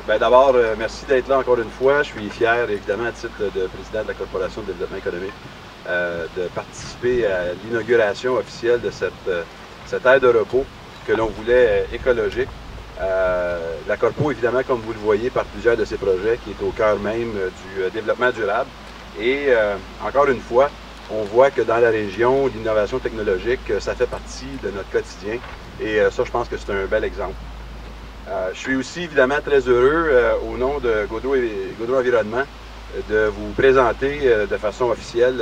Bien, d'abord, merci d'être là encore une fois. Je suis fier, évidemment, à titre de président de la Corporation de développement économique, de participer à l'inauguration officielle de cette aire de repos que l'on voulait écologique. La Corpo, évidemment, comme vous le voyez par plusieurs de ses projets, qui est au cœur même du développement durable. Et encore une fois, on voit que dans la région, l'innovation technologique, ça fait partie de notre quotidien. Et ça, je pense que c'est un bel exemple. Je suis aussi évidemment très heureux, au nom de Gaudreau Environnement, de vous présenter de façon officielle,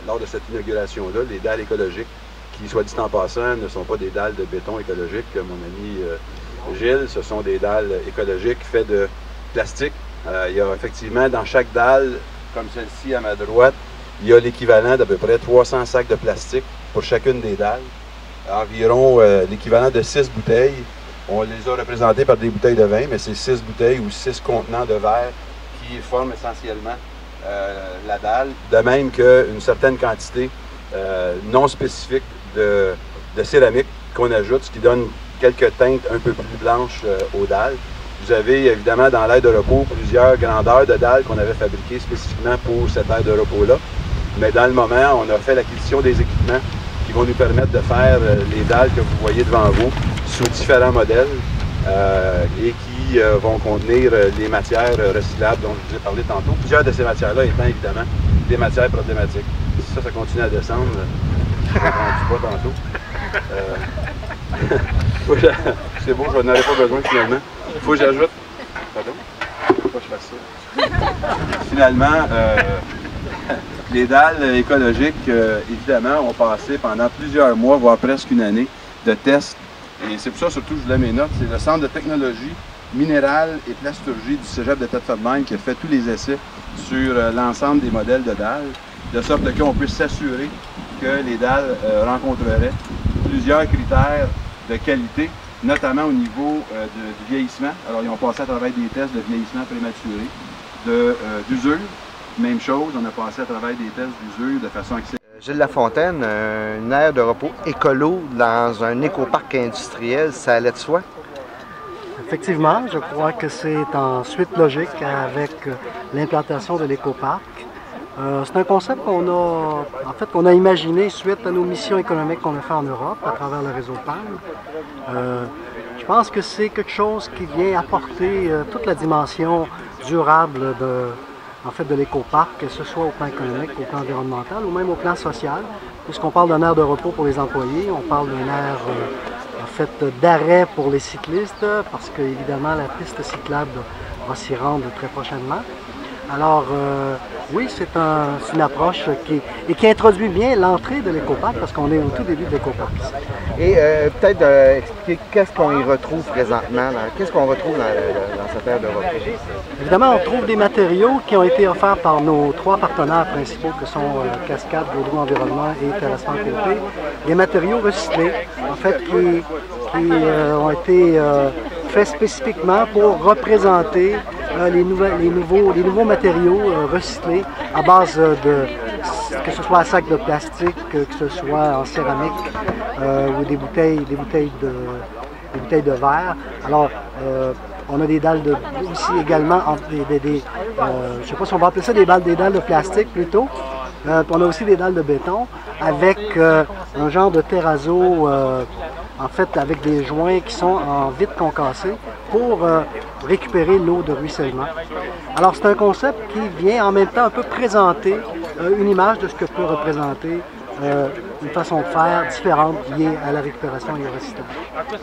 lors de cette inauguration-là, les dalles écologiques, qui, soit dit en passant, ne sont pas des dalles de béton écologique, comme mon ami Gilles, ce sont des dalles écologiques faites de plastique. Il y a effectivement dans chaque dalle, comme celle-ci à ma droite, il y a l'équivalent d'à peu près 300 sacs de plastique pour chacune des dalles, environ l'équivalent de 6 bouteilles. On les a représentés par des bouteilles de vin, mais c'est 6 bouteilles ou 6 contenants de verre qui forment essentiellement la dalle, de même qu'une certaine quantité non spécifique de céramique qu'on ajoute, ce qui donne quelques teintes un peu plus blanches aux dalles. Vous avez évidemment dans l'aire de repos plusieurs grandeurs de dalles qu'on avait fabriquées spécifiquement pour cette aire de repos-là. Mais dans le moment, on a fait l'acquisition des équipements qui vont nous permettre de faire les dalles que vous voyez devant vous sous différents modèles et qui vont contenir les matières recyclables dont je vous ai parlé tantôt. Plusieurs de ces matières-là étant évidemment des matières problématiques. Si ça continue à descendre, je ne comprends pas tantôt. C'est bon, je n'en aurais pas besoin finalement. Il faut que j'ajoute. Pardon? Faut pas que je fasse ça. Finalement, les dalles écologiques, évidemment, ont passé pendant plusieurs mois, voire presque une année, de tests. Et c'est pour ça, surtout, je voulais mes notes. C'est le Centre de technologie minérale et plasturgie du Cégep de Thetford-Mines qui a fait tous les essais sur l'ensemble des modèles de dalles, de sorte qu'on peut s'assurer que les dalles rencontreraient plusieurs critères de qualité, notamment au niveau du vieillissement. Alors, ils ont passé à travers des tests de vieillissement prématuré, d'usure. Même chose, on a passé à travers des tests d'usure de façon accélérée. Gilles Lafontaine, une aire de repos écolo dans un écoparc industriel, ça allait de soi? Effectivement, je crois que c'est en suite logique avec l'implantation de l'écoparc. C'est un concept qu'on a imaginé suite à nos missions économiques qu'on a fait en Europe à travers le réseau PALM. Je pense que c'est quelque chose qui vient apporter toute la dimension durable de l'écoparc, que ce soit au plan économique, au plan environnemental ou même au plan social. Puisqu'on parle d'un aire de repos pour les employés, on parle d'une aire d'arrêt pour les cyclistes, parce que évidemment la piste cyclable va s'y rendre très prochainement. Alors oui, c'est une approche qui introduit bien l'entrée de l'écoparc, parce qu'on est au tout début de l'écoparc. Et peut-être expliquer qu'est-ce qu'on y retrouve présentement, qu'est-ce qu'on retrouve dans cette aire de repos? Évidemment, on trouve des matériaux qui ont été offerts par nos 3 partenaires principaux, que sont Cascade, Gaudreau Environnement et Terrassement Côté. Des matériaux recyclés, en fait, qui ont été faits spécifiquement pour représenter les nouveaux matériaux recyclés à base que ce soit un sac de plastique, que ce soit en céramique ou des bouteilles de verre. Alors, on a des dalles aussi également, je ne sais pas si on va appeler ça des dalles de plastique plutôt. On a aussi des dalles de béton avec un genre de terrazzo, en fait avec des joints qui sont en vitre concassée pour récupérer l'eau de ruissellement. Alors c'est un concept qui vient en même temps un peu présenter une image de ce que peut représenter une façon de faire différente liée à la récupération et au recyclage.